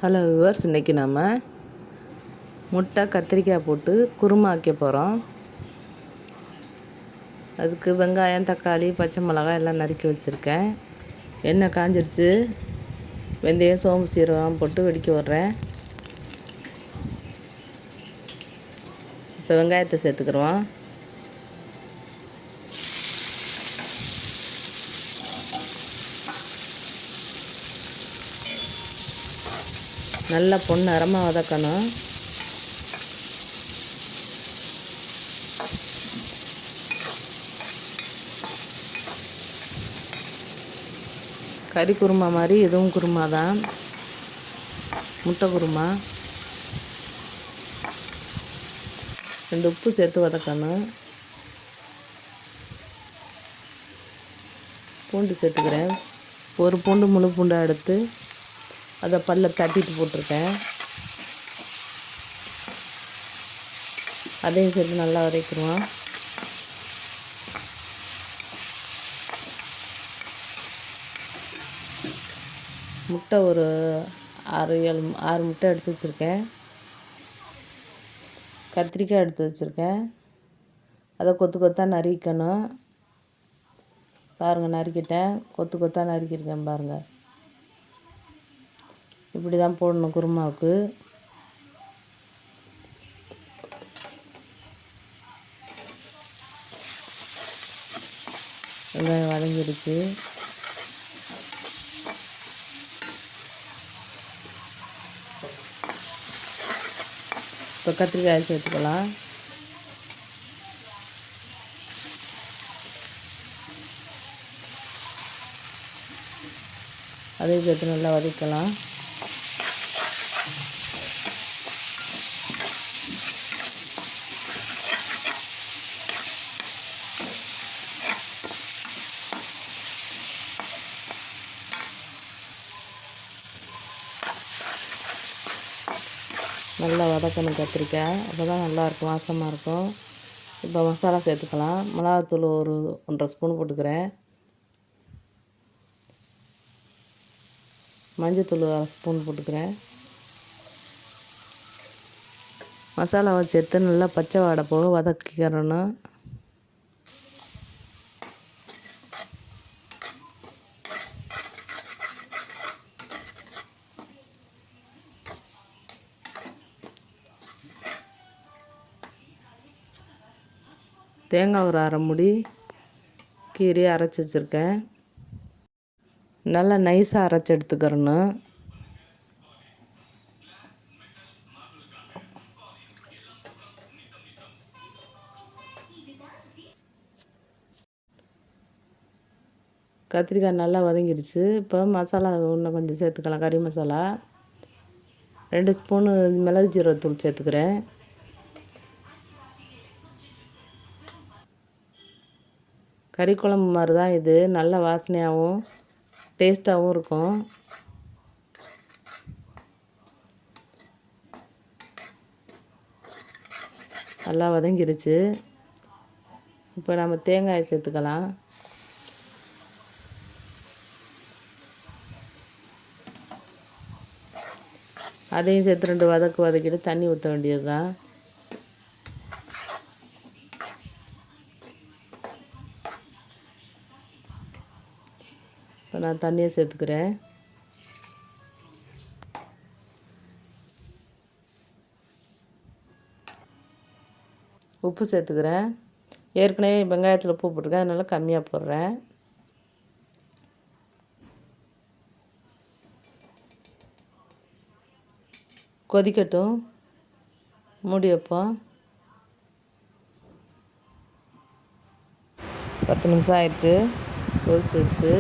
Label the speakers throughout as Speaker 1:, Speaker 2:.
Speaker 1: Hello viewers, இன்றைக்கி நம்ம முட்டை கத்திரிக்காய் போட்டு குருமா வைக்க போகிறோம். அதுக்கு வெங்காயம், தக்காளி, பச்சை மிளகாய் எல்லாம் நறுக்கி வச்சுருக்கேன். எண்ணெய் காஞ்சிருச்சு. வெந்தயம், சோம்பு, சீரகம் போட்டு வெடிக்க விட்றேன். இப்போ வெங்காயத்தை சேர்த்துக்கிறோம். நல்லா பொன்னரமாக வதக்கணும். கறி குருமா மாதிரி இதுவும் குருமா தான், முட்டை குருமா. 2 உப்பு சேர்த்து வதக்கணும். பூண்டு சேர்த்துக்கிறேன். ஒரு பூண்டு முழு பூண்டை எடுத்து அதை பல்ல தட்டிட்டு போட்டிருக்கேன். அதையும் சேர்த்து நல்லா வதக்கிடுவோம். முட்டை ஒரு 6 முட்டை எடுத்து வச்சுருக்கேன். கத்திரிக்காய் எடுத்து வச்சுருக்கேன். அதை கொத்து கொத்தாக நறுக்கணும். பாருங்கள், நறுக்கிட்டேன். கொத்து கொத்தாக நறுக்கியிருக்கேன் பாருங்கள். இப்படி தான் போடணும் குருமாவுக்கு. வெங்காயம் வதங்கிடுச்சு. இப்போ கத்திரிக்காய் சேர்த்துக்கலாம். அதையும் சேர்த்து நல்லா வதக்கலாம். நல்லா வதக்கணும் கத்திரிக்காய். அப்போ தான் நல்லாயிருக்கும், வாசமாக இருக்கும். இப்போ மசாலா சேர்த்துக்கலாம். மிளகாத்தூள் ஒரு 1.5 ஸ்பூன் போட்டுக்கிறேன். மஞ்சத்தூள் 1/2 ஸ்பூன் போட்டுக்கிறேன். மசாலாவை சேர்த்து நல்லா பச்சை வாடை போக வதக்கிக்கிறணும். தேங்காய் ஒரு 1/2 மூடி கீரி அரைச்சி வச்சுருக்கேன். நல்லா நைஸாக அரைச்சி எடுத்துக்கிறணும். கத்திரிக்காய் நல்லா வதங்கிடுச்சு. இப்போ மசாலா இன்னும் கொஞ்சம் சேர்த்துக்கலாம். கறி மசாலா 2 ஸ்பூனு மிளகு ஜீரகத்தூள் சேர்த்துக்கிறேன். கறி குழம்பு மாதிரி தான் இது. நல்ல வாசனையாகவும் டேஸ்ட்டாகவும் இருக்கும். நல்லா வதங்கிருச்சு. இப்போ நம்ம தேங்காயை சேர்த்துக்கலாம். அதையும் சேர்த்து 2 வதக்கிட்டு தண்ணி ஊற்ற வேண்டியது தான். இப்போ நான் தண்ணியை சேர்த்துக்கிறேன். உப்பு சேர்த்துக்கிறேன். ஏற்கனவே வெங்காயத்தில் உப்பு போட்டிருக்கேன், அதனால் கம்மியாக போடுறேன். கொதிக்கட்டும், மூடி வைப்போம். 10 நிமிஷம் ஆயிடுச்சு. கொதிச்சிருச்சு.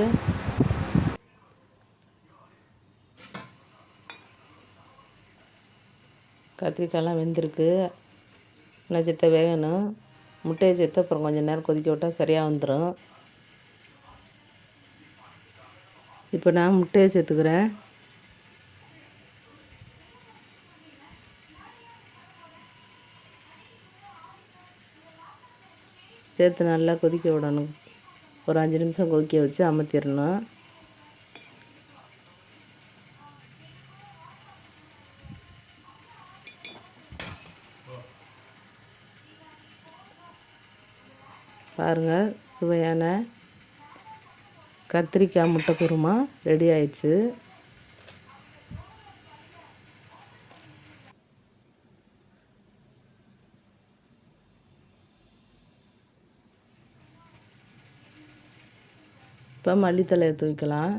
Speaker 1: கத்திரிக்காயெலாம் வெந்திருக்கு. இன்னும் சேர்த்த வேகணும். முட்டையை சேர்த்து அப்புறம் கொஞ்சம் நேரம் கொதிக்க விட்டால் சரியாக வந்துடும். இப்போ நான் முட்டையை சேர்த்துக்கிறேன். சேர்த்து நல்லா கொதிக்க விடணும். ஒரு 5 நிமிஷம் கொதிக்க வச்சு அமர்த்திடணும். பாருங்கள், சுவையான கத்திரிக்காய் முட்டை குருமா ரெடி ஆயிடுச்சு. இப்போ மல்லித்தழையை தூக்கலாம்.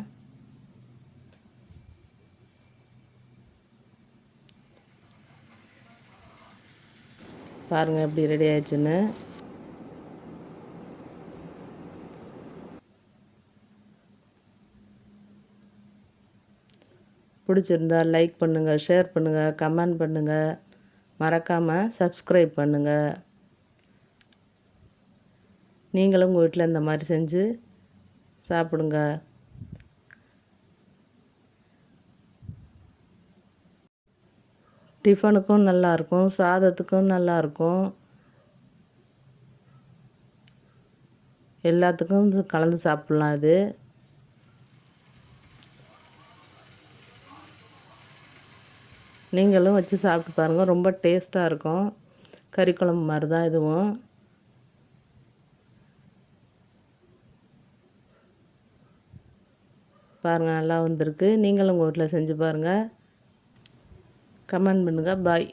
Speaker 1: பாருங்கள் எப்படி ரெடி ஆயிடுச்சுன்னு. பிடிச்சிருந்தா லைக் பண்ணுங்கள், ஷேர் பண்ணுங்கள், கமெண்ட் பண்ணுங்கள். மறக்காமல் சப்ஸ்கிரைப் பண்ணுங்கள். நீங்களும் உங்கள் வீட்டில் இந்த மாதிரி செஞ்சு சாப்பிடுங்க. டிஃபனுக்கும் நல்லாயிருக்கும், சாதத்துக்கும் நல்லாயிருக்கும், எல்லாத்துக்கும் கலந்து சாப்பிட்லாம். இது நீங்களும் வச்சு சாப்பிட்டு பாருங்கள். ரொம்ப டேஸ்ட்டாக இருக்கும். கறி குழம்பு மாதிரி தான் இதுவும். பாருங்கள், நல்லா வந்திருக்கு. நீங்களும் உங்கள் வீட்டில் செஞ்சு பாருங்கள். கமெண்ட் பண்ணுங்கள். பாய்.